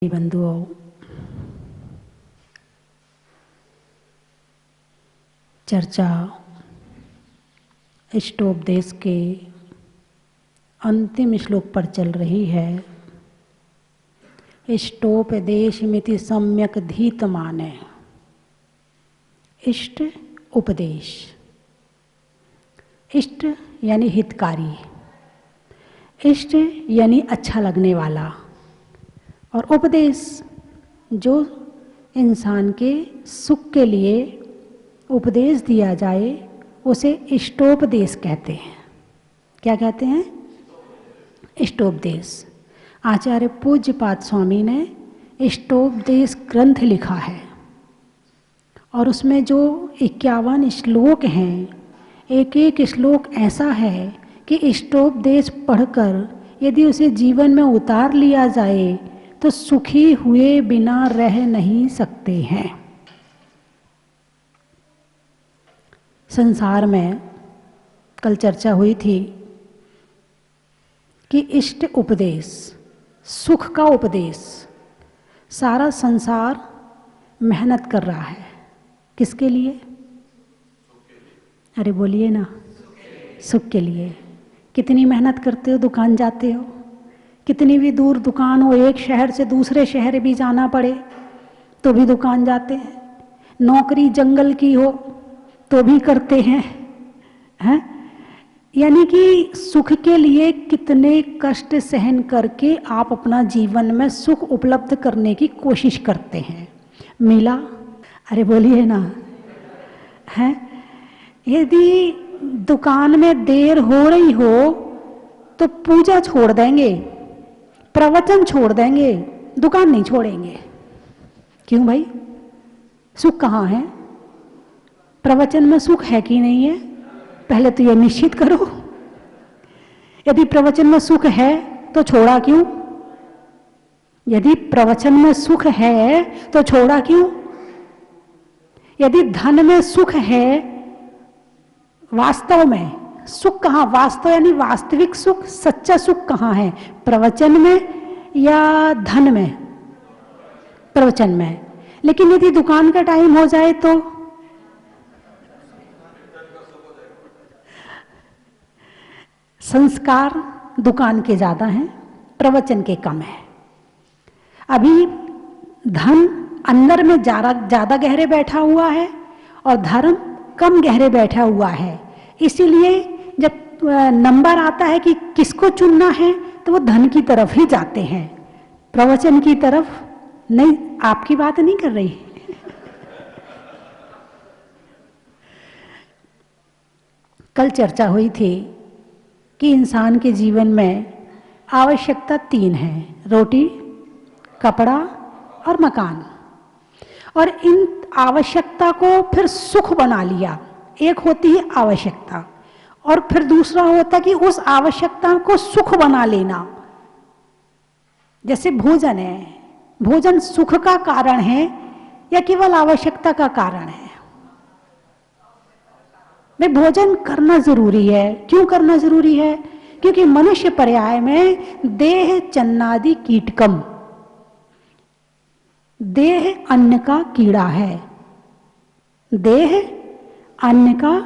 बंधुओं, चर्चा इष्टोपदेश के अंतिम श्लोक पर चल रही है। इष्टोपदेशमिति सम्यक धीतमाने। इष्ट उपदेश, इष्ट यानी हितकारी, इष्ट यानी अच्छा लगने वाला, और उपदेश जो इंसान के सुख के लिए उपदेश दिया जाए उसे इष्टोपदेश कहते हैं। क्या कहते हैं? इष्टोपदेश। आचार्य पूज्यपाद स्वामी ने इष्टोपदेश ग्रंथ लिखा है और उसमें जो 51 श्लोक हैं, एक एक श्लोक ऐसा है कि इष्टोपदेश पढ़कर यदि उसे जीवन में उतार लिया जाए तो सुखी हुए बिना रह नहीं सकते हैं। संसार में कल चर्चा हुई थी कि इष्ट उपदेश, सुख का उपदेश, सारा संसार मेहनत कर रहा है। किसके लिए? अरे बोलिए ना, सुख के लिए। कितनी मेहनत करते हो? दुकान जाते हो, कितनी भी दूर दुकान हो, एक शहर से दूसरे शहर भी जाना पड़े तो भी दुकान जाते हैं। नौकरी जंगल की हो तो भी करते हैं, हैं? यानी कि सुख के लिए कितने कष्ट सहन करके आप अपना जीवन में सुख उपलब्ध करने की कोशिश करते हैं। मिला? अरे बोलिए ना, हैं? यदि दुकान में देर हो रही हो तो पूजा छोड़ देंगे, प्रवचन छोड़ देंगे, दुकान नहीं छोड़ेंगे। क्यों भाई? सुख कहाँ है? प्रवचन में सुख है कि नहीं है? पहले तो ये निश्चित करो। यदि प्रवचन में सुख है तो छोड़ा क्यों? यदि प्रवचन में सुख है तो छोड़ा क्यों? यदि धन में सुख है, वास्तव में सुख कहाँ? वास्तव यानी वास्तविक सुख, सच्चा सुख कहाँ है? प्रवचन में या धन में? प्रवचन में। लेकिन यदि दुकान का टाइम हो जाए तो संस्कार दुकान के ज्यादा हैं, प्रवचन के कम है। अभी धन अंदर में ज्यादा गहरे बैठा हुआ है और धर्म कम गहरे बैठा हुआ है। इसीलिए जब नंबर आता है कि किसको चुनना है तो वो धन की तरफ ही जाते हैं, प्रवचन की तरफ नहीं। आपकी बात नहीं कर रही। कल चर्चा हुई थी कि इंसान के जीवन में आवश्यकता 3 है: रोटी, कपड़ा और मकान। और इन आवश्यकता को फिर सुख बना लिया। एक होती है आवश्यकता और फिर दूसरा होता कि उस आवश्यकता को सुख बना लेना। जैसे भोजन है, भोजन सुख का कारण है या केवल आवश्यकता का कारण है? भाई भोजन करना जरूरी है। क्यों करना जरूरी है? क्योंकि मनुष्य पर्याय में देह चन्नादि कीटकम, देह अन्न का कीड़ा है। देह अन्न का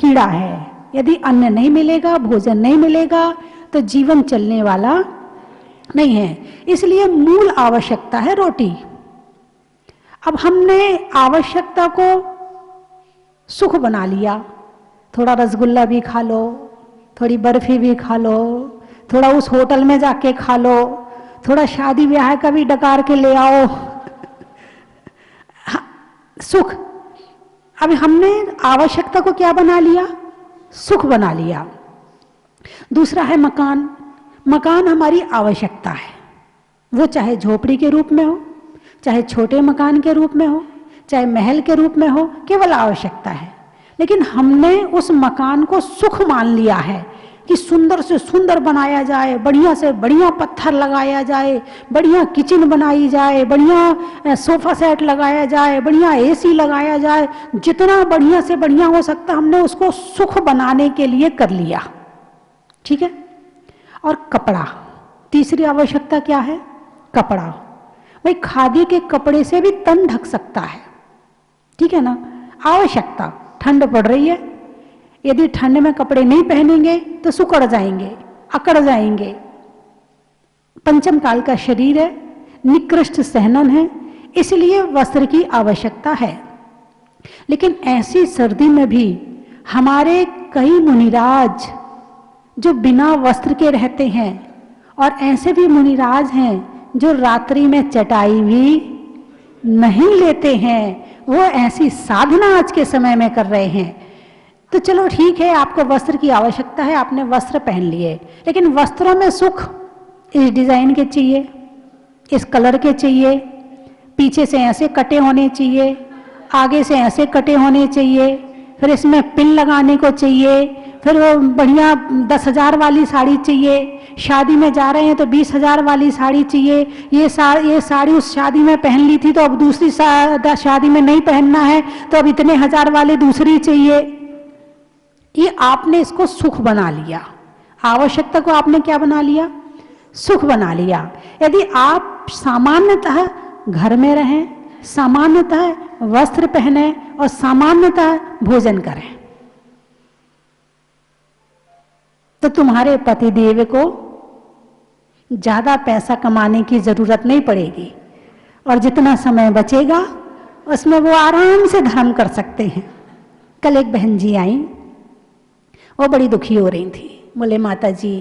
कीड़ा है। यदि अन्न नहीं मिलेगा, भोजन नहीं मिलेगा तो जीवन चलने वाला नहीं है। इसलिए मूल आवश्यकता है रोटी। अब हमने आवश्यकता को सुख बना लिया। थोड़ा रसगुल्ला भी खा लो, थोड़ी बर्फी भी खा लो, थोड़ा उस होटल में जाके खा लो, थोड़ा शादी ब्याह का भी डकार के ले आओ। सुख। अब हमने आवश्यकता को क्या बना लिया? सुख बना लिया। दूसरा है मकान। मकान हमारी आवश्यकता है। वो चाहे झोपड़ी के रूप में हो, चाहे छोटे मकान के रूप में हो, चाहे महल के रूप में हो, केवल आवश्यकता है। लेकिन हमने उस मकान को सुख मान लिया है कि सुंदर से सुंदर बनाया जाए, बढ़िया से बढ़िया पत्थर लगाया जाए, बढ़िया किचन बनाई जाए, बढ़िया सोफा सेट लगाया जाए, बढ़िया एसी लगाया जाए। जितना बढ़िया से बढ़िया हो सकता हमने उसको सुख बनाने के लिए कर लिया। ठीक है। और कपड़ा, तीसरी आवश्यकता क्या है? कपड़ा। भाई खादी के कपड़े से भी तन ढक सकता है, ठीक है ना। आवश्यकता, ठंड पड़ रही है, यदि ठंड में कपड़े नहीं पहनेंगे तो सुकड़ जाएंगे, अकड़ जाएंगे। पंचम काल का शरीर है, निकृष्ट सहनन है, इसलिए वस्त्र की आवश्यकता है। लेकिन ऐसी सर्दी में भी हमारे कई मुनिराज जो बिना वस्त्र के रहते हैं, और ऐसे भी मुनिराज हैं जो रात्रि में चटाई भी नहीं लेते हैं, वो ऐसी साधना आज के समय में कर रहे हैं। तो चलो ठीक है, आपको वस्त्र की आवश्यकता है, आपने वस्त्र पहन लिए, लेकिन वस्त्रों में सुख इस डिजाइन के चाहिए, इस कलर के चाहिए, पीछे से ऐसे कटे होने चाहिए, आगे से ऐसे कटे होने चाहिए, फिर इसमें पिन लगाने को चाहिए, फिर वो बढ़िया 10,000 वाली साड़ी चाहिए, शादी में जा रहे हैं तो 20,000 वाली साड़ी चाहिए, ये साड़ी उस शादी में पहन ली थी तो अब दूसरी शादी में नहीं पहनना है, तो अब इतने हजार वाली दूसरी चाहिए। ये आपने इसको सुख बना लिया, आवश्यकता को आपने क्या बना लिया? सुख बना लिया। यदि आप सामान्यतः घर में रहें, सामान्यतः वस्त्र पहने और सामान्यतः भोजन करें, तो तुम्हारे पतिदेव को ज्यादा पैसा कमाने की जरूरत नहीं पड़ेगी, और जितना समय बचेगा उसमें वो आराम से धर्म कर सकते हैं। कल एक बहन जी आई, वो बड़ी दुखी हो रही थी, बोले माता जी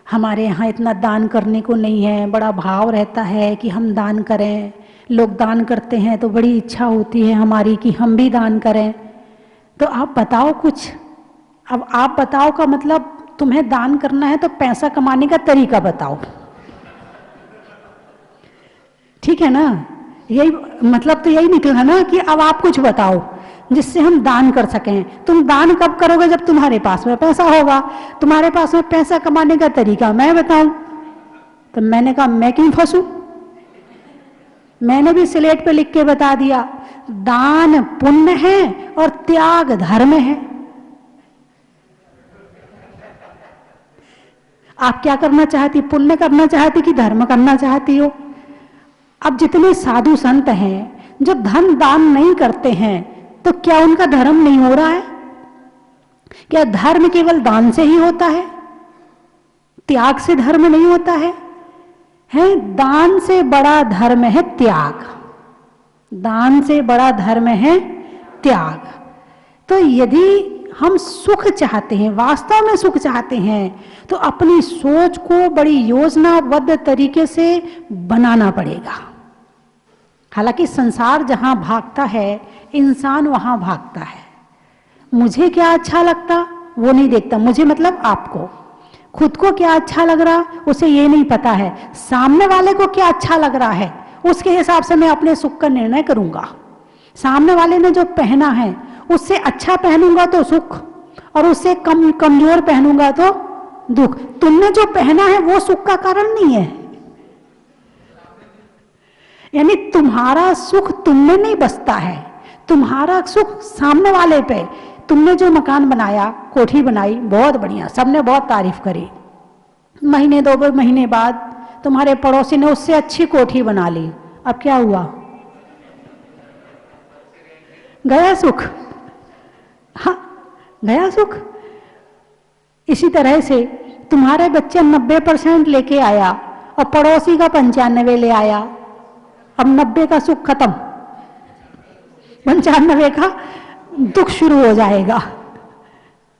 हमारे यहाँ इतना दान करने को नहीं है, बड़ा भाव रहता है कि हम दान करें, लोग दान करते हैं तो बड़ी इच्छा होती है हमारी कि हम भी दान करें, तो आप बताओ कुछ। अब आप बताओ का मतलब तुम्हें दान करना है तो पैसा कमाने का तरीका बताओ, ठीक है ना। यही मतलब तो यही निकला ना कि अब आप कुछ बताओ जिससे हम दान कर सकें। तुम दान कब करोगे? जब तुम्हारे पास में पैसा होगा। तुम्हारे पास में पैसा कमाने का तरीका मैं बताऊं? तो मैंने कहा मैं क्यों फंसूं, मैंने भी स्लेट पे लिख के बता दिया, दान पुण्य है और त्याग धर्म है। आप क्या करना चाहती? पुण्य करना चाहती कि धर्म करना चाहती हो? अब जितने साधु संत हैं जो धन दान नहीं करते हैं, तो क्या उनका धर्म नहीं हो रहा है? क्या धर्म केवल दान से ही होता है? त्याग से धर्म नहीं होता है? दान से बड़ा धर्म है त्याग, दान से बड़ा धर्म है त्याग। तो यदि हम सुख चाहते हैं, वास्तव में सुख चाहते हैं, तो अपनी सोच को बड़ी योजनाबद्ध तरीके से बनाना पड़ेगा। हालांकि संसार जहां भागता है, इंसान वहां भागता है। मुझे क्या अच्छा लगता वो नहीं देखता, मुझे मतलब आपको, खुद को क्या अच्छा लग रहा उसे ये नहीं पता है, सामने वाले को क्या अच्छा लग रहा है उसके हिसाब से मैं अपने सुख का निर्णय करूंगा। सामने वाले ने जो पहना है उससे अच्छा पहनूंगा तो सुख, और उससे कमजोर पहनूंगा तो दुख। तुमने जो पहना है वो सुख का कारण नहीं है, यानी तुम्हारा सुख तुमने नहीं बसता है, तुम्हारा सुख सामने वाले पे। तुमने जो मकान बनाया, कोठी बनाई, बहुत बढ़िया, सबने बहुत तारीफ करी, महीने 2 महीने बाद तुम्हारे पड़ोसी ने उससे अच्छी कोठी बना ली, अब क्या हुआ? गया सुख, हाँ गया सुख। इसी तरह से तुम्हारे बच्चे 90% लेके आया और पड़ोसी का 95 ले आया, अब 90 का सुख खत्म, 95 का दुख शुरू हो जाएगा।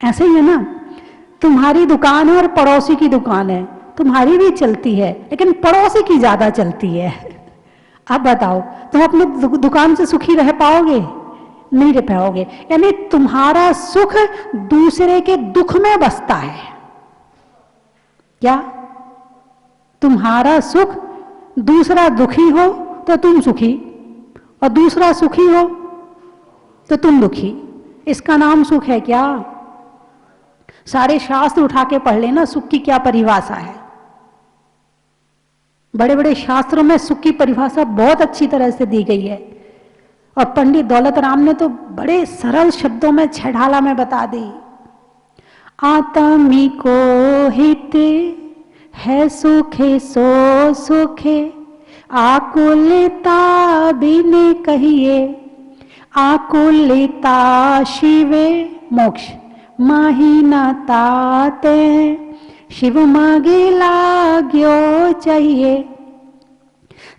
ऐसे ही है ना, तुम्हारी दुकान है और पड़ोसी की दुकान है, तुम्हारी भी चलती है लेकिन पड़ोसी की ज्यादा चलती है। अब बताओ तुम अपने दुकान से सुखी रह पाओगे? नहीं रह पाओगे। यानी तुम्हारा सुख दूसरे के दुख में बसता है। क्या? तुम्हारा सुख, दूसरा दुखी हो तो तुम सुखी, और दूसरा सुखी हो तो तुम दुखी। इसका नाम सुख है क्या? सारे शास्त्र उठा के पढ़ लेना, सुख की क्या परिभाषा है। बड़े बड़े शास्त्रों में सुख की परिभाषा बहुत अच्छी तरह से दी गई है, और पंडित दौलत राम ने तो बड़े सरल शब्दों में छेढ़ाला में बता दी। आत्मिको हित है सुखे सो सुखे, आकुलता बिन कहिए, आकुलता शिवे मोक्ष माही न ताते, शिव मागे लाग्यो चाहिए।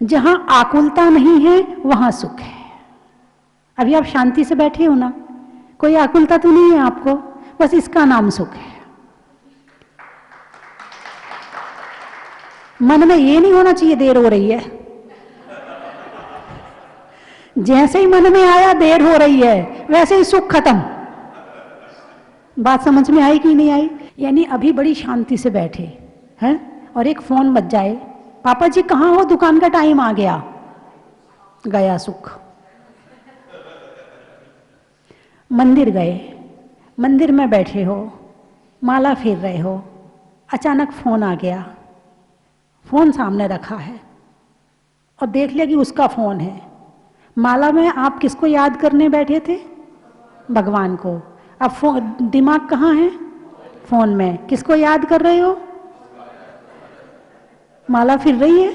जहां आकुलता नहीं है वहां सुख है। अभी आप शांति से बैठे हो ना, कोई आकुलता तो नहीं है आपको, बस इसका नाम सुख है। मन में ये नहीं होना चाहिए देर हो रही है। जैसे ही मन में आया देर हो रही है, वैसे ही सुख खत्म। बात समझ में आई कि नहीं आई? यानी अभी बड़ी शांति से बैठे हैं और एक फोन बज जाए, पापा जी कहाँ हो, दुकान का टाइम आ गया, गया सुख। मंदिर गए, मंदिर में बैठे हो, माला फेर रहे हो, अचानक फोन आ गया, फोन सामने रखा है और देख लिया कि उसका फोन है। माला में आप किसको याद करने बैठे थे? भगवान को। अब दिमाग कहाँ है? फोन में। किसको याद कर रहे हो? माला फिर रही है?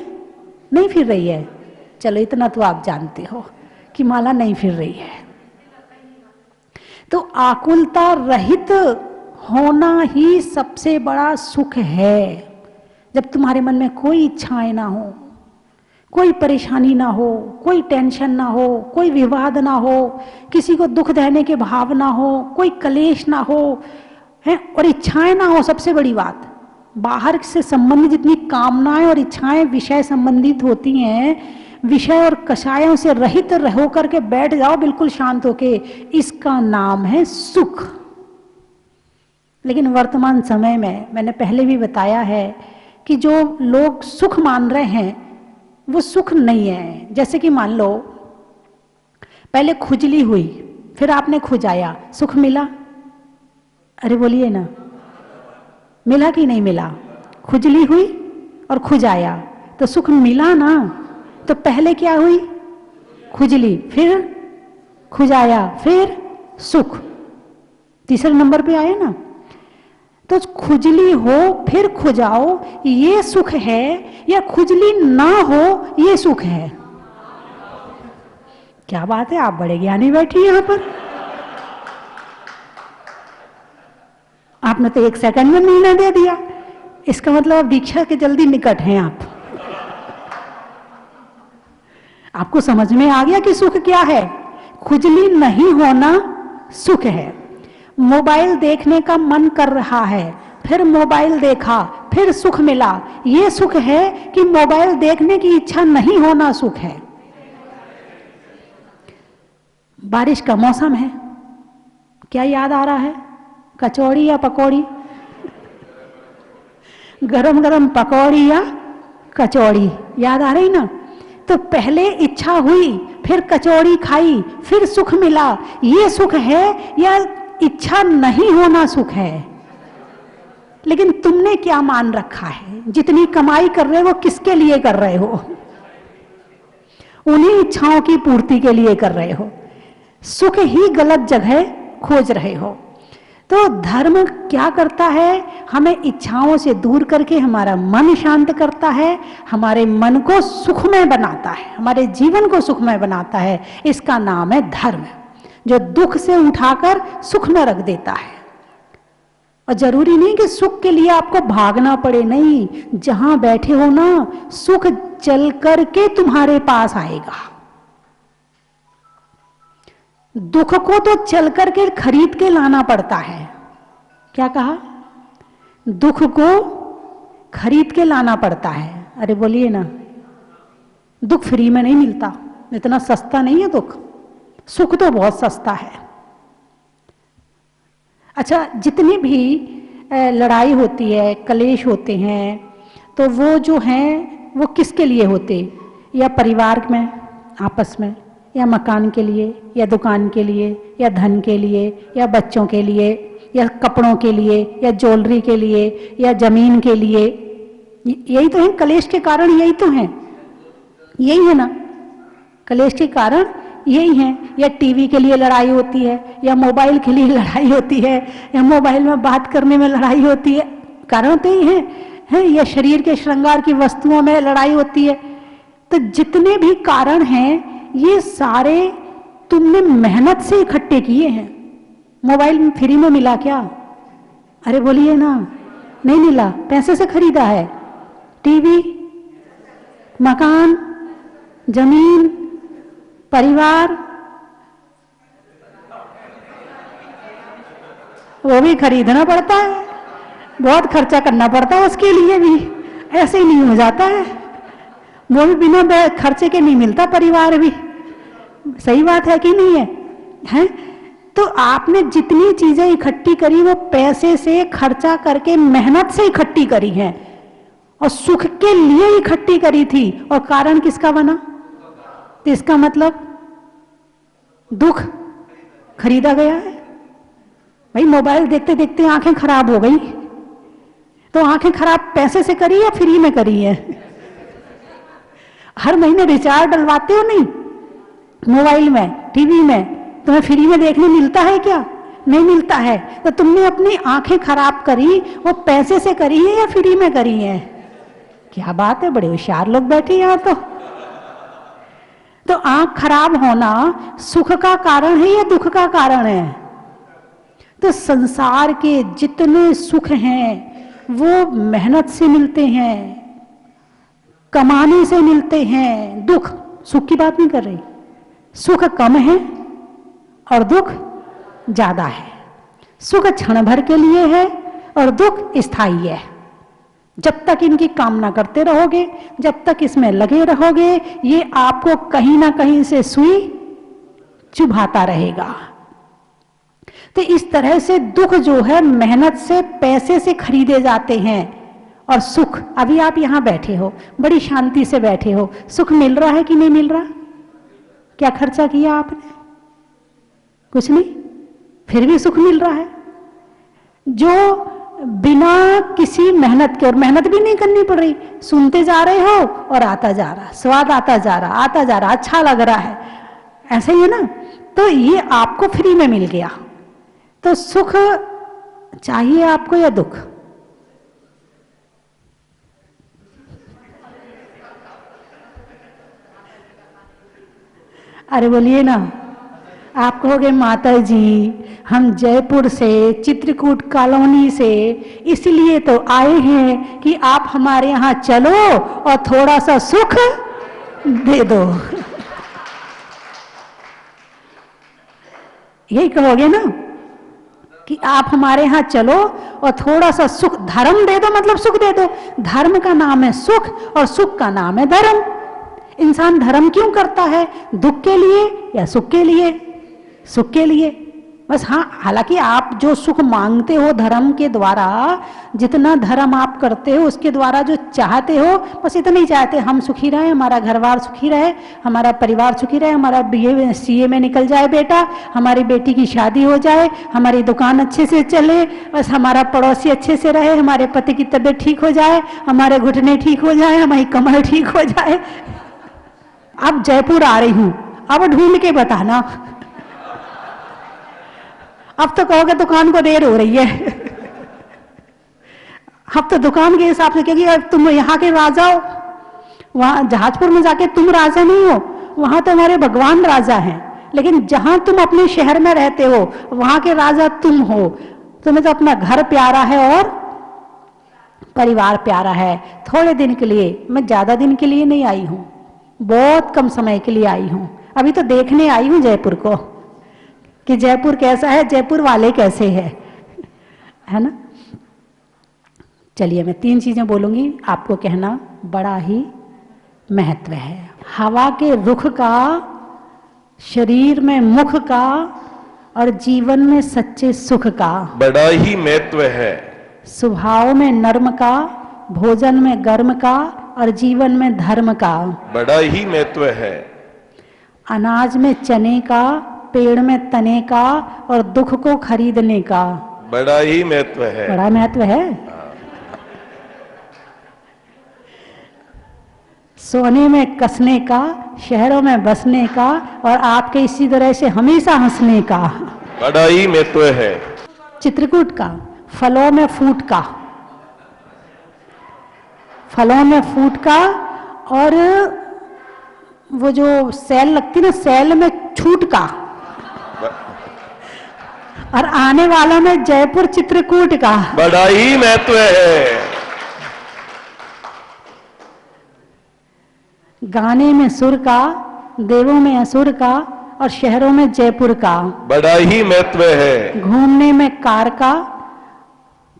नहीं फिर रही है। चलो इतना तो आप जानते हो कि माला नहीं फिर रही है। तो आकुलता रहित होना ही सबसे बड़ा सुख है। जब तुम्हारे मन में कोई इच्छाएं ना हो, कोई परेशानी ना हो, कोई टेंशन ना हो, कोई विवाद ना हो, किसी को दुख देने के भाव ना हो, कोई कलेश ना हो, है, और इच्छाएं ना हो। सबसे बड़ी बात, बाहर से संबंधित जितनी कामनाएं और इच्छाएं विषय संबंधित होती हैं, विषय और कषायों से रहित रहो करके बैठ जाओ बिल्कुल शांत होके, इसका नाम है सुख। लेकिन वर्तमान समय में मैंने पहले भी बताया है कि जो लोग सुख मान रहे हैं वो सुख नहीं है। जैसे कि मान लो पहले खुजली हुई, फिर आपने खुजाया, सुख मिला? अरे बोलिए ना, मिला कि नहीं मिला? खुजली हुई और खुजाया तो सुख मिला ना। तो पहले क्या हुई? खुजली, फिर खुजाया, फिर सुख, तीसरे नंबर पे आया ना। तो खुजली हो फिर खुजाओ, ये सुख है, या खुजली ना हो ये सुख है? क्या बात है, आप बड़े ज्ञानी बैठी यहां पर। आपने तो 1 सेकंड में निर्णय दे दिया। इसका मतलब आप दीक्षा के जल्दी निकट हैं। आपको समझ में आ गया कि सुख क्या है? खुजली नहीं होना सुख है। मोबाइल देखने का मन कर रहा है, फिर मोबाइल देखा, फिर सुख मिला, ये सुख है कि मोबाइल देखने की इच्छा नहीं होना सुख है? बारिश का मौसम है, क्या याद आ रहा है? कचौड़ी या पकौड़ी? गरम गरम पकौड़ी या कचौड़ी याद आ रही ना? तो पहले इच्छा हुई, फिर कचौड़ी खाई, फिर सुख मिला, ये सुख है या इच्छा नहीं होना सुख है? लेकिन तुमने क्या मान रखा है? जितनी कमाई कर रहे हो किसके लिए कर रहे हो? उन्हीं इच्छाओं की पूर्ति के लिए कर रहे हो। सुख ही गलत जगह खोज रहे हो। तो धर्म क्या करता है? हमें इच्छाओं से दूर करके हमारा मन शांत करता है, हमारे मन को सुखमय बनाता है, हमारे जीवन को सुखमय बनाता है। इसका नाम है धर्म, जो दुख से उठाकर सुख में रख देता है। और जरूरी नहीं कि सुख के लिए आपको भागना पड़े, नहीं, जहां बैठे हो ना सुख चल करके तुम्हारे पास आएगा। दुख को तो चल करके खरीद के लाना पड़ता है। क्या कहा? दुख को खरीद के लाना पड़ता है। अरे बोलिए ना, दुख फ्री में नहीं मिलता, इतना सस्ता नहीं है दुख। सुख तो बहुत सस्ता है। अच्छा, जितनी भी लड़ाई होती है, कलेश होते हैं, तो वो जो हैं वो किसके लिए होते? या परिवार में आपस में, या मकान के लिए, या दुकान के लिए, या धन के लिए, या बच्चों के लिए, या कपड़ों के लिए, या ज्वेलरी के लिए, या जमीन के लिए। यही तो है कलेश के कारण, यही तो है, यही है ना कलेश के कारण, यही है। या टीवी के लिए लड़ाई होती है, या मोबाइल के लिए लड़ाई होती है, या मोबाइल में बात करने में लड़ाई होती है, कारण तो यही है। या शरीर के श्रृंगार की वस्तुओं में लड़ाई होती है। तो जितने भी कारण हैं ये सारे तुमने मेहनत से इकट्ठे किए हैं। मोबाइल फ्री में मिला क्या? अरे बोलिए ना, नहीं मिला, पैसे से खरीदा है। टीवी, मकान, जमीन, परिवार, वो भी खरीदना पड़ता है, बहुत खर्चा करना पड़ता है उसके लिए भी, ऐसे ही नहीं हो जाता है। वो भी बिना खर्चे के नहीं मिलता, परिवार भी। सही बात है कि नहीं है? हैं? तो आपने जितनी चीजें इकट्ठी करी वो पैसे से खर्चा करके मेहनत से इकट्ठी करी है और सुख के लिए इकट्ठी करी थी, और कारण किसका बना? तो इसका मतलब दुख खरीदा गया है। भाई मोबाइल देखते देखते आंखें खराब हो गई, तो आंखें खराब पैसे से करी या फ्री में करी है? हर महीने रिचार्ज डलवाते हो नहीं मोबाइल में, टीवी में, तुम्हें फ्री में देखने मिलता है क्या? नहीं मिलता है। तो तुमने अपनी आंखें खराब करी, वो पैसे से करी है या फ्री में करी है? क्या बात है, बड़े होशियार लोग बैठे यहाँ तो आंख खराब होना सुख का कारण है या दुख का कारण है? तो संसार के जितने सुख हैं वो मेहनत से मिलते हैं, कमाने से मिलते हैं। दुख, सुख की बात नहीं कर रही, सुख कम है और दुख ज्यादा है। सुख क्षण भर के लिए है और दुख स्थायी है। जब तक इनकी कामना करते रहोगे, जब तक इसमें लगे रहोगे, ये आपको कहीं ना कहीं से सुई चुभाता रहेगा। तो इस तरह से दुख जो है मेहनत से, पैसे से खरीदे जाते हैं, और सुख, अभी आप यहां बैठे हो, बड़ी शांति से बैठे हो, सुख मिल रहा है कि नहीं मिल रहा? क्या खर्चा किया आपने? कुछ नहीं, फिर भी सुख मिल रहा है। जो बिना किसी मेहनत के, और मेहनत भी नहीं करनी पड़ रही, सुनते जा रहे हो और आता जा रहा, स्वाद आता जा रहा, आता जा रहा, अच्छा लग रहा है, ऐसे ही है ना? तो ये आपको फ्री में मिल गया। तो सुख चाहिए आपको या दुख? अरे बोलिए ना। आप कहोगे माता जी हम जयपुर से, चित्रकूट कॉलोनी से इसलिए तो आए हैं कि आप हमारे यहाँ चलो और थोड़ा सा सुख दे दो। यही कहोगे ना कि आप हमारे यहाँ चलो और थोड़ा सा सुख, धर्म दे दो, मतलब सुख दे दो। धर्म का नाम है सुख और सुख का नाम है धर्म। इंसान धर्म क्यों करता है? दुख के लिए या सुख के लिए? सुख के लिए बस। हाँ, हालांकि आप जो सुख मांगते हो धर्म के द्वारा, जितना धर्म आप करते हो उसके द्वारा जो चाहते हो, बस इतना ही चाहते, हम सुखी रहे, हमारा घरबार सुखी रहे, हमारा परिवार सुखी रहे, हमारा बीए सीए में निकल जाए बेटा, हमारी बेटी की शादी हो जाए, हमारी दुकान अच्छे से चले, बस हमारा पड़ोसी अच्छे से रहे, हमारे पति की तबीयत ठीक हो जाए, हमारे घुटने ठीक हो जाए, हमारी कमर ठीक हो जाए। अब जयपुर आ रही हूँ, अब ढूंढ के बताना। अब तो कहोगे दुकान को देर हो रही है। अब तो दुकान के हिसाब से, क्योंकि अब तुम यहाँ के राजा हो, वहां जहाजपुर में जाके तुम राजा नहीं हो, वहां तो हमारे भगवान राजा हैं। लेकिन जहां तुम अपने शहर में रहते हो वहां के राजा तुम हो। तुम्हें तो अपना घर प्यारा है और परिवार प्यारा है। थोड़े दिन के लिए, मैं ज्यादा दिन के लिए नहीं आई हूं, बहुत कम समय के लिए आई हूं। अभी तो देखने आई हूं जयपुर को कि जयपुर कैसा है, जयपुर वाले कैसे हैं, है ना? चलिए मैं 3 चीजें बोलूंगी, आपको कहना बड़ा ही महत्व है। हवा के रुख का, शरीर में मुख का और जीवन में सच्चे सुख का बड़ा ही महत्व है। स्वभाव में नर्म का, भोजन में गर्म का और जीवन में धर्म का बड़ा ही महत्व है। अनाज में चने का, पेड़ में तने का और दुख को खरीदने का बड़ा ही महत्व है। बड़ा महत्व है। सोने में कसने का, शहरों में बसने का और आपके इसी तरह से हमेशा हंसने का बड़ा ही महत्व है। चित्रकूट का फलों में फूट का, फलों में फूट का और वो जो सेल लगती ना, सेल में छूट का, और आने वाला में जयपुर चित्रकूट का। बड़ा ही महत्व है। गाने में सुर का, देवों में असुर का, और शहरों में जयपुर का। बड़ा ही महत्व है। घूमने में कार का,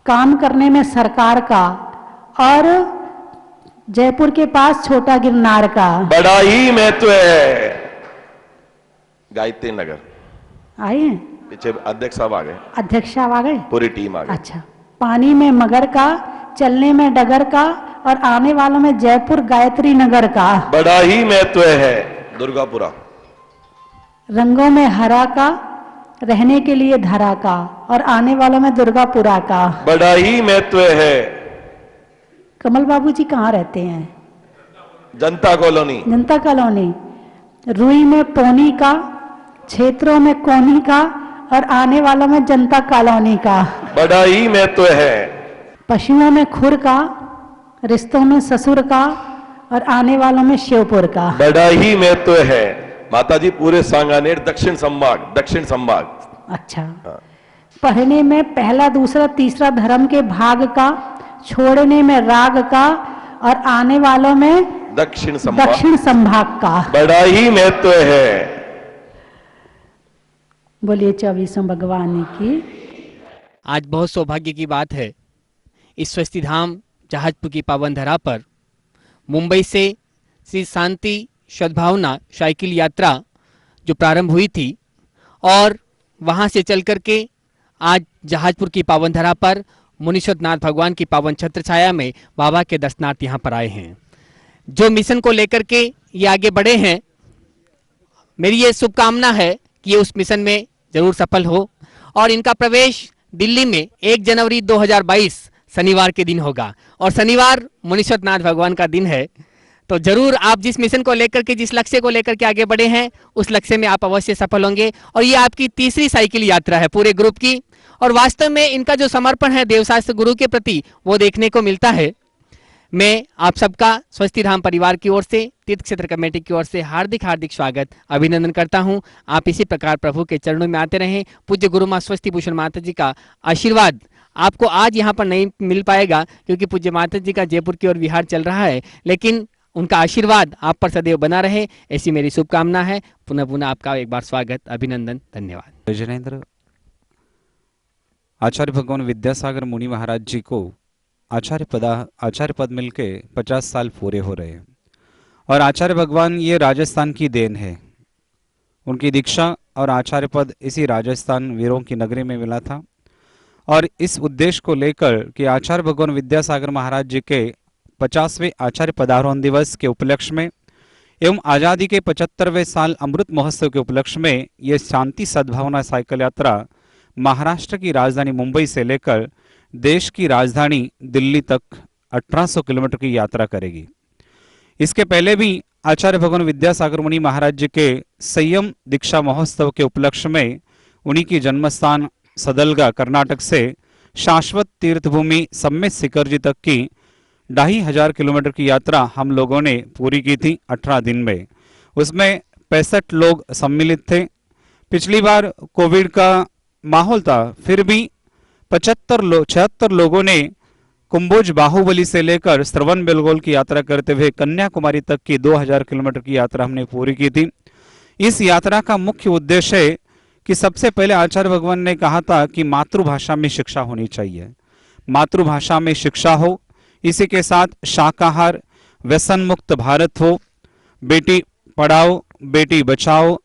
काम करने में सरकार का, और जयपुर के पास छोटा गिरनार का। बड़ा ही महत्व है। गायत्री नगर आए हैं? पीछे अध्यक्ष साहब आ गए, अध्यक्ष साहब आ गए, पूरी टीम आ गई। अच्छा। पानी में मगर का, चलने में डगर का, और आने वालों में जयपुर गायत्री नगर का। बड़ा ही महत्व है। दुर्गापुरा। रंगों में हरा का, रहने के लिए धरा का, और आने वालों में दुर्गापुरा का। बड़ा ही महत्व है। कमल बाबू जी कहाँ रहते हैं? जनता कॉलोनी। जनता कॉलोनी। रुई में पोनी का, क्षेत्रों में कोनी का, और आने वालों में जनता कॉलोनी का। बड़ा ही महत्व है। पशुओं में खुर का, रिश्तों में ससुर का, और आने वालों में शिवपुर का। बड़ा ही महत्व है। माताजी पूरे सांगानेर दक्षिण संभाग, दक्षिण संभाग। अच्छा। पढ़ने में पहला दूसरा तीसरा धर्म के भाग का, छोड़ने में राग का, और आने वालों में दक्षिण संभाग का। बड़ा ही महत्व है। बोलिए 24 भगवान की। आज बहुत सौभाग्य की बात है, इस स्वस्ति धाम जहाजपुर की पावन धरा पर मुंबई से श्री शांति सद्भावना साइकिल यात्रा जो प्रारंभ हुई थी, और वहां से चल करके आज जहाजपुर की पावन धरा पर मुनीश्वरनाथ भगवान की पावन छत्र छाया में बाबा के दर्शनार्थ यहाँ पर आए हैं। जो मिशन को लेकर के ये आगे बढ़े हैं, मेरी ये शुभकामना है कि ये उस मिशन में जरूर सफल हो, और इनका प्रवेश दिल्ली में 1 जनवरी 2022 शनिवार के दिन होगा, और शनिवार मुनीश्वरनाथ भगवान का दिन है। तो जरूर आप जिस मिशन को लेकर के, जिस लक्ष्य को लेकर के आगे बढ़े हैं, उस लक्ष्य में आप अवश्य सफल होंगे। और ये आपकी तीसरी साइकिल यात्रा है पूरे ग्रुप की, और वास्तव में इनका जो समर्पण है देवशास्त्र गुरु के प्रति वो देखने को मिलता है। मैं आप सबका स्वस्ति धाम परिवार की ओर से, तीर्थ क्षेत्र कमेटी की ओर से हार्दिक हार्दिक स्वागत अभिनंदन करता हूं। आप इसी प्रकार प्रभु के चरणों में आते रहें। पूज्य गुरु माँ स्वस्ति भूषण माता जी का आशीर्वाद आपको आज यहाँ पर नहीं मिल पाएगा, क्योंकि पूज्य माता जी का जयपुर की ओर विहार चल रहा है, लेकिन उनका आशीर्वाद आप पर सदैव बना रहे, ऐसी मेरी शुभकामना है। पुनः पुनः आपका एक बार स्वागत अभिनंदन, धन्यवाद। विजयेंद्र आचार्य भगवान विद्यासागर मुनि महाराज जी को आचार्य पद मिलके 50 साल पूरे हो रहे हैं, और आचार्य भगवान ये राजस्थान की देन है। उनकी दीक्षा और आचार्य पद इसी राजस्थान वीरों की नगरी में मिला था, और इस उद्देश्य को लेकर कि आचार्य भगवान विद्यासागर महाराज जी के 50वें आचार्य पदारोहण दिवस के उपलक्ष्य में एवं आज़ादी के 75वें साल अमृत महोत्सव के उपलक्ष्य में ये शांति सद्भावना साइकिल यात्रा महाराष्ट्र की राजधानी मुंबई से लेकर देश की राजधानी दिल्ली तक 1800 किलोमीटर की यात्रा करेगी। इसके पहले भी आचार्य भगवान विद्यासागर मुनि महाराज जी के संयम दीक्षा महोत्सव के उपलक्ष्य में उन्हीं की जन्मस्थान सदलगा कर्नाटक से शाश्वत तीर्थभूमि सम्मेत शिखर जी तक की 2500 किलोमीटर की यात्रा हम लोगों ने पूरी की थी 18 दिन में। उसमें 65 लोग सम्मिलित थे। पिछली बार कोविड का माहौल था, फिर भी 76 लोगों ने कुंभोज बाहुबली से लेकर श्रवण बेलगोल की यात्रा करते हुए कन्याकुमारी तक की 2000 किलोमीटर की यात्रा हमने पूरी की थी। इस यात्रा का मुख्य उद्देश्य है कि सबसे पहले आचार्य भगवान ने कहा था कि मातृभाषा में शिक्षा होनी चाहिए, मातृभाषा में शिक्षा हो, इसी के साथ शाकाहार व्यसन मुक्त भारत हो, बेटी पढ़ाओ बेटी बचाओ,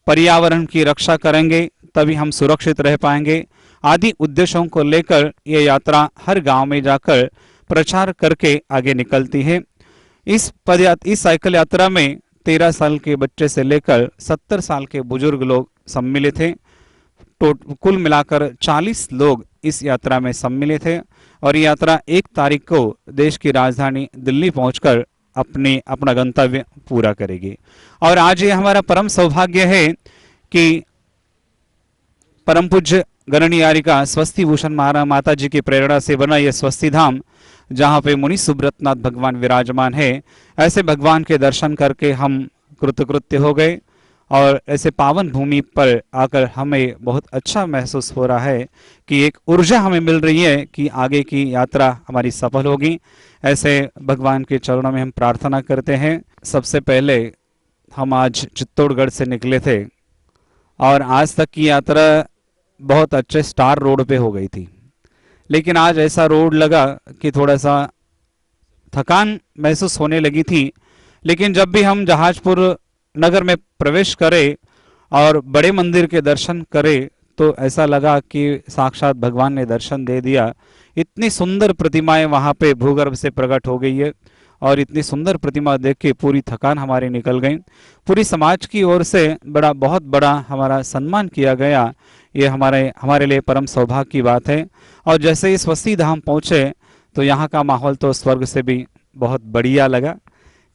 पर्यावरण की रक्षा करेंगे तभी हम सुरक्षित रह पाएंगे, आदि उद्देश्यों को लेकर ये यात्रा हर गांव में जाकर प्रचार करके आगे निकलती है। इस साइकिल यात्रा में 13 साल के बच्चे से लेकर 70 साल के बुजुर्ग लोग सम्मिलित हैं। कुल मिलाकर 40 लोग इस यात्रा में सम्मिलित हैं, और ये यात्रा 1 तारीख को देश की राजधानी दिल्ली पहुंचकर अपना गंतव्य पूरा करेगी। और आज ये हमारा परम सौभाग्य है कि परम पूज्य गणनियारिका स्वस्ति भूषण माता जी की प्रेरणा से बना यह स्वस्ति धाम, जहाँ पे मुनि सुब्रतनाथ भगवान विराजमान है, ऐसे भगवान के दर्शन करके हम कृतकृत्य हो गए और ऐसे पावन भूमि पर आकर हमें बहुत अच्छा महसूस हो रहा है कि एक ऊर्जा हमें मिल रही है कि आगे की यात्रा हमारी सफल होगी। ऐसे भगवान के चरणों में हम प्रार्थना करते हैं। सबसे पहले हम आज चित्तौड़गढ़ से निकले थे और आज तक की यात्रा बहुत अच्छे स्टार रोड पे हो गई थी, लेकिन आज ऐसा रोड लगा कि थोड़ा सा थकान महसूस होने लगी थी। लेकिन जब भी हम जहाजपुर नगर में प्रवेश करें और बड़े मंदिर के दर्शन करें तो ऐसा लगा कि साक्षात भगवान ने दर्शन दे दिया। इतनी सुंदर प्रतिमाएं वहाँ पे भूगर्भ से प्रकट हो गई है और इतनी सुंदर प्रतिमा देख के पूरी थकान हमारी निकल गई। पूरी समाज की ओर से बहुत बड़ा हमारा सम्मान किया गया। ये हमारे लिए परम सौभाग्य की बात है। और जैसे ही स्वस्ति धाम पहुँचे तो यहाँ का माहौल तो स्वर्ग से भी बहुत बढ़िया लगा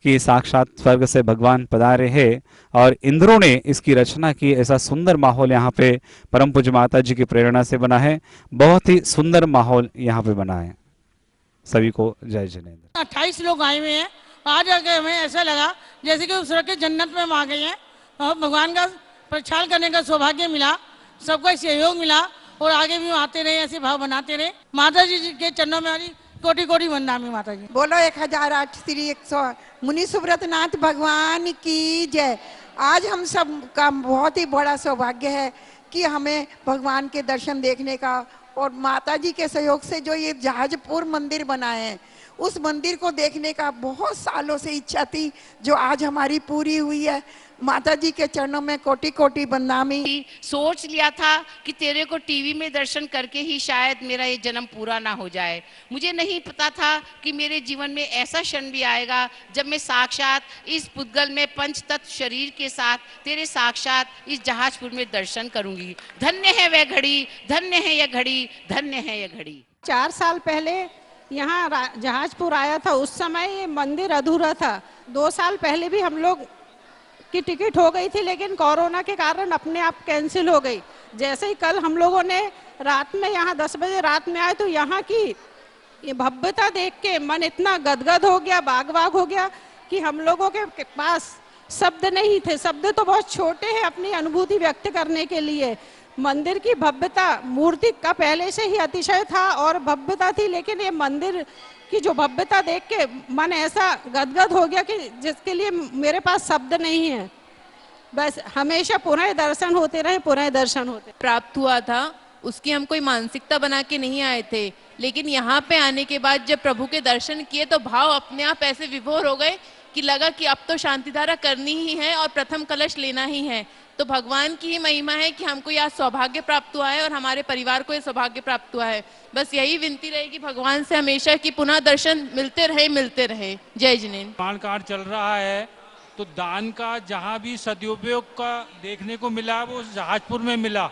कि साक्षात स्वर्ग से भगवान पधारे हैं और इंद्रों ने इसकी रचना की। ऐसा सुंदर माहौल यहाँ पे परम पूज्य माता जी की प्रेरणा से बना है। बहुत ही सुंदर माहौल यहाँ पे बना है। सभी को जय जिनेंद्र। 28 लोग आए हुए हैं। आज आके हमें ऐसा लगा जैसे कि उस के जन्नत में हम आ गए हैं और भगवान का प्रचार करने का सौभाग्य मिला, सबका सहयोग मिला और आगे भी आते रहे, ऐसे भाव बनाते रहे। माता जी के चरणों में हमारी कोटि कोटि वंदना है। माता जी बोलो 1008 श्री 100 मुनि सुब्रत नाथ भगवान की जय। आज हम सब का बहुत ही बड़ा सौभाग्य है कि हमें भगवान के दर्शन देखने का और माता जी के सहयोग से जो ये जहाजपुर मंदिर बना है उस मंदिर को देखने का बहुत सालों से इच्छा थी, जो आज हमारी पूरी हुई है। माता जी के चरणों में कोटि कोटि बंदामी। सोच लिया था कि तेरे को टीवी में दर्शन करके ही शायद मेरा ये जन्म पूरा ना हो जाए। मुझे नहीं पता था कि मेरे जीवन में ऐसा क्षण भी आएगा जब मैं साक्षात इस पुद्गल में पंच तत्व शरीर के साथ तेरे साक्षात इस जहाजपुर में दर्शन करूंगी। धन्य है वह घड़ी, धन्य है यह घड़ी, धन्य है यह घड़ी। 4 साल पहले यहाँ जहाजपुर आया था, उस समय ये मंदिर अधूरा था। 2 साल पहले भी हम लोग की टिकट हो गई थी, लेकिन कोरोना के कारण अपने आप कैंसिल हो गई। जैसे ही कल हम लोगों ने रात में यहाँ 10 बजे रात में आए तो यहाँ की ये भव्यता देख के मन इतना गदगद हो गया, बाग बाग हो गया कि हम लोगों के पास शब्द नहीं थे। शब्द तो बहुत छोटे हैं अपनी अनुभूति व्यक्त करने के लिए। मंदिर की भव्यता, मूर्ति का पहले से ही अतिशय था और भव्यता थी, लेकिन ये मंदिर की जो भव्यता देख के मन ऐसा गदगद हो गया कि जिसके लिए मेरे पास शब्द नहीं है। बस हमेशा पुनः दर्शन होते रहे, पुनः दर्शन होते प्राप्त हुआ था। उसकी हम कोई मानसिकता बना के नहीं आए थे, लेकिन यहाँ पे आने के बाद जब प्रभु के दर्शन किए तो भाव अपने आप ऐसे विभोर हो गए कि लगा कि अब तो शांति धारा करनी ही है और प्रथम कलश लेना ही है। तो भगवान की ही महिमा है कि हमको यह सौभाग्य प्राप्त हुआ है और हमारे परिवार को यह सौभाग्य प्राप्त हुआ है। बस यही विनती रहेगी भगवान से हमेशा कि पुनः दर्शन मिलते रहे, मिलते रहे। जय जिनेंद्र। दान कार्ड चल रहा है तो दान का जहाँ भी सदुपयोग का देखने को मिला वो जहाजपुर में मिला।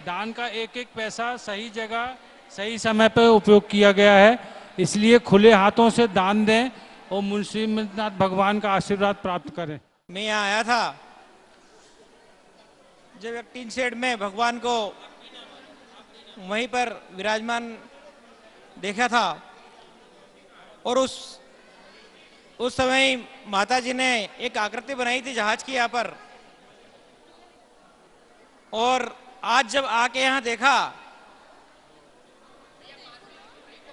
दान का एक एक पैसा सही जगह सही समय पर उपयोग किया गया है, इसलिए खुले हाथों से दान दें और मुंशी नाथ भगवान का आशीर्वाद प्राप्त करें। मैं यहाँ आया था जब एक टीन शेड में भगवान को वहीं पर विराजमान देखा था और उस समय माता जी ने एक आकृति बनाई थी जहाज की यहाँ पर। और आज जब आके यहाँ देखा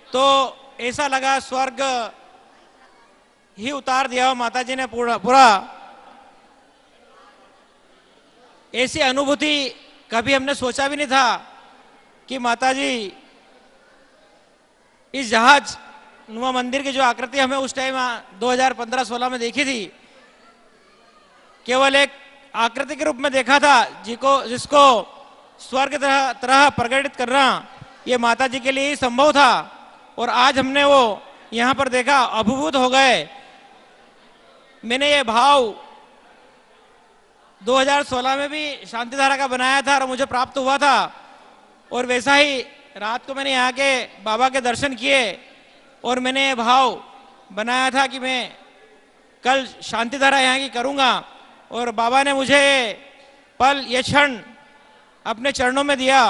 तो ऐसा लगा स्वर्ग ही उतार दिया हो माता जी ने पूरा। ऐसी अनुभूति कभी हमने सोचा भी नहीं था कि माता जी इस जहाज नुमा मंदिर की जो आकृति हमें उस टाइम 2015-16 में देखी थी, केवल एक आकृति के रूप में देखा था, जिसको स्वर्ग तरह प्रकटित करना ये माता जी के लिए ही संभव था। और आज हमने वो यहाँ पर देखा, अभिभूत हो गए। मैंने ये भाव 2016 में भी शांति धारा का बनाया था और मुझे प्राप्त हुआ था। और वैसा ही रात को मैंने यहाँ के बाबा के दर्शन किए और मैंने ये भाव बनाया था कि मैं कल शांति धारा यहाँ की करूँगा। और बाबा ने मुझे पल ये क्षण अपने चरणों में दिया।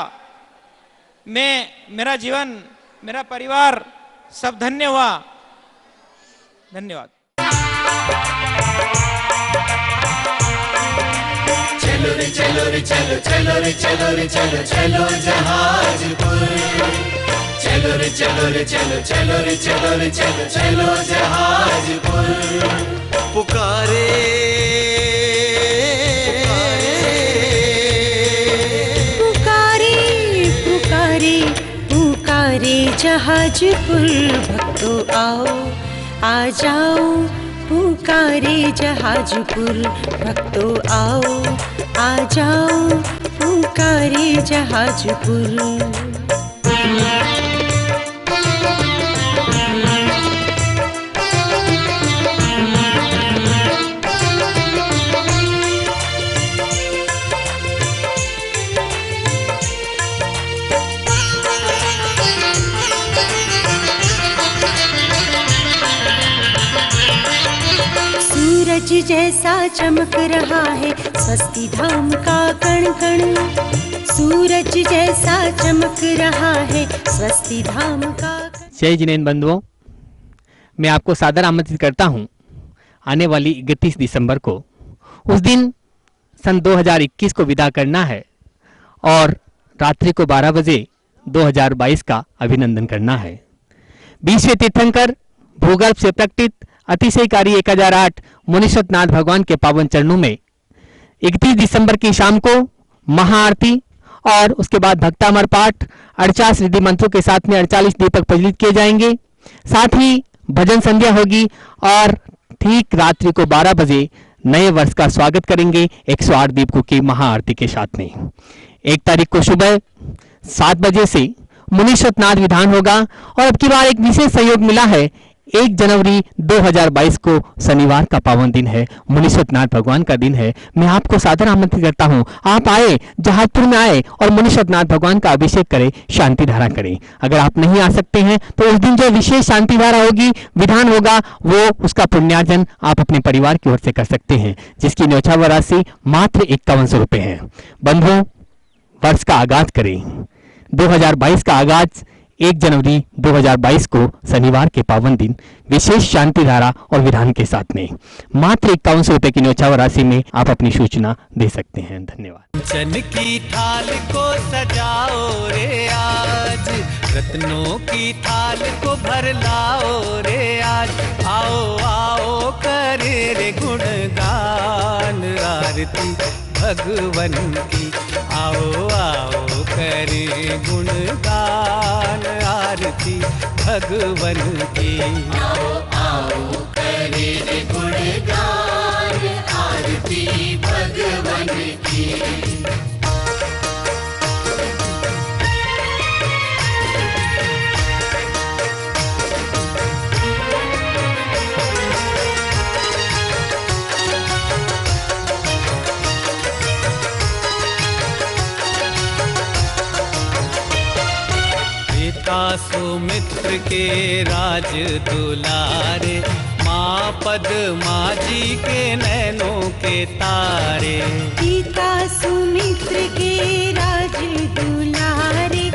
मेरा जीवन, मेरा परिवार सब धन्य हुआ। धन्यवाद। चलो रे चलो रे चलो चलो रे चलो रे चलो चलो जहाजपुर चलो रे चलो रे चलो चलो रे चलो रे चलो चलो जहाजपुर पुकारे पुकारे पुकारे पुकारे जहाजपुर भक्तों आओ आ जाओ पुकारे जहाजपुर भक्तों आओ आ जाओ पुकारे जहाजपुर सूरज जैसा चमक रहा है स्वस्ति धाम का कण कण सूरज जैसा चमक रहा है स्वस्ति धाम का। जय जिनेंद्र बंधुओं, मैं आपको सादर आमंत्रित करता हूं आने वाली 31 दिसंबर को। उस दिन सन 2021 को विदा करना है और रात्रि को 12 बजे 2022 का अभिनंदन करना है। 20वें तीर्थंकर भूगर्भ से प्रकटित अतिशयकारी 1008 मुनीश्वरनाथ भगवान के पावन चरणों में 31 दिसंबर की शाम को महाआरती और उसके बाद भक्तामर पाठ 48 रिद्धि मंत्रों के साथ में 48 दीपक प्रज्वलित किए जाएंगे। साथ ही भजन संध्या होगी और ठीक रात्रि को 12 बजे नए वर्ष का स्वागत करेंगे 108 दीपकों की महाआरती के साथ में। 1 तारीख को सुबह 7 बजे से मुनीश्वरनाथ विधान होगा और अब की बार एक विशेष सहयोग मिला है। 1 जनवरी 2022 को शनिवार का पावन दिन है, मुनीश्वरनाथ भगवान का दिन है। मैं आपको सादर आमंत्रित करता हूं, आप आए, जहाजपुर में आए और मुनीश्वरनाथ भगवान का अभिषेक करें, शांति धारा करें। अगर आप नहीं आ सकते हैं तो उस दिन जो विशेष शांति धारा होगी, विधान होगा, वो उसका पुण्यार्जन आप अपने परिवार की ओर से कर सकते हैं, जिसकी न्यौछावर राशि मात्र 5100 रुपये है। बंधुओं, वर्ष का आगाज करें। 2022 का आगाज 1 जनवरी 2022 को शनिवार के पावन दिन विशेष शांति धारा और विधान के साथ में मात्र 5100 रुपए की न्यौछावर राशि में आप अपनी सूचना दे सकते हैं। धन्यवाद। चन की थाल को सजाओ रे आज, रत्नों की थाल को भर लाओ रे आज, आओ आओ करे रे गुणगान आरती भगवन की, आओ आओ करे गुणगान आरती भगवन की, आओ आओ करे रे गुणगान आरती भगवन की। सुमित्र के राज दुलारे, माँ पद्मा जी के नैनों के तारे, पिता सुमित्र के राज दुलारे,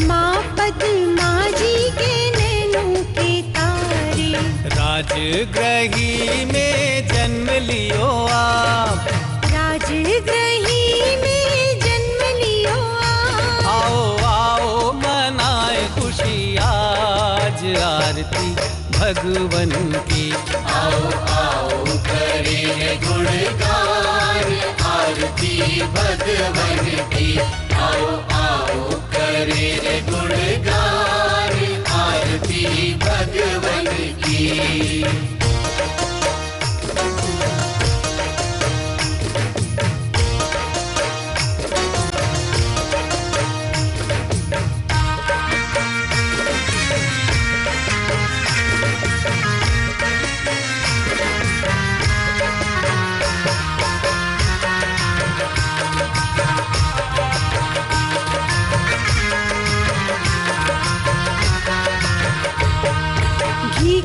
माँ पद्मा जी के नैनों के तारे, राजगृही में जन्म लियो आप, राजगृही में जन्म लियो आप, आओ आओ मनाए खुशी आज आरती भगवन की, आओ आओ करे गुणगान आरती भगवन की, आओ आओ करे गुणगान आरती भगवन की।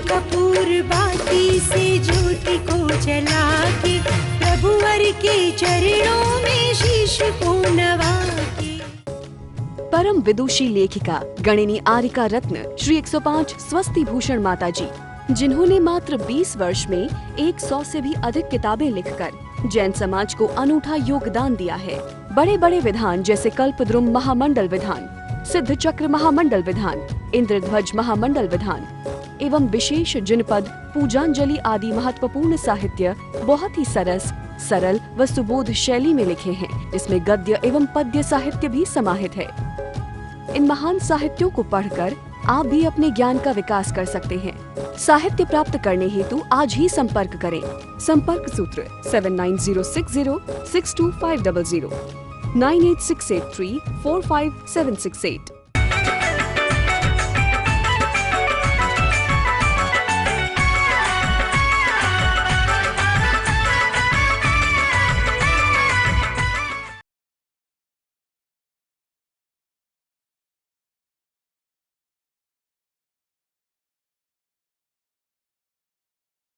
कपूर बाती से ज्योति को जला के, प्रभुवर के चरणों में शीश को नवा के। परम विदुषी लेखिका गणिनी आरिका रत्न श्री 105 स्वस्ति भूषण माता जी, जिन्होंने मात्र 20 वर्ष में 100 से भी अधिक किताबें लिखकर जैन समाज को अनूठा योगदान दिया है। बड़े बड़े विधान जैसे कल्पद्रुम महामंडल विधान, सिद्ध चक्र महामंडल विधान, इंद्रध्वज महामंडल विधान एवं विशेष जिनपद, पूजांजलि आदि महत्वपूर्ण साहित्य बहुत ही सरल व सुबोध शैली में लिखे हैं, जिसमें गद्य एवं पद्य साहित्य भी समाहित है। इन महान साहित्यों को पढ़कर आप भी अपने ज्ञान का विकास कर सकते हैं। साहित्य प्राप्त करने हेतु आज ही संपर्क करें। संपर्क सूत्र 7906062500 98683456768।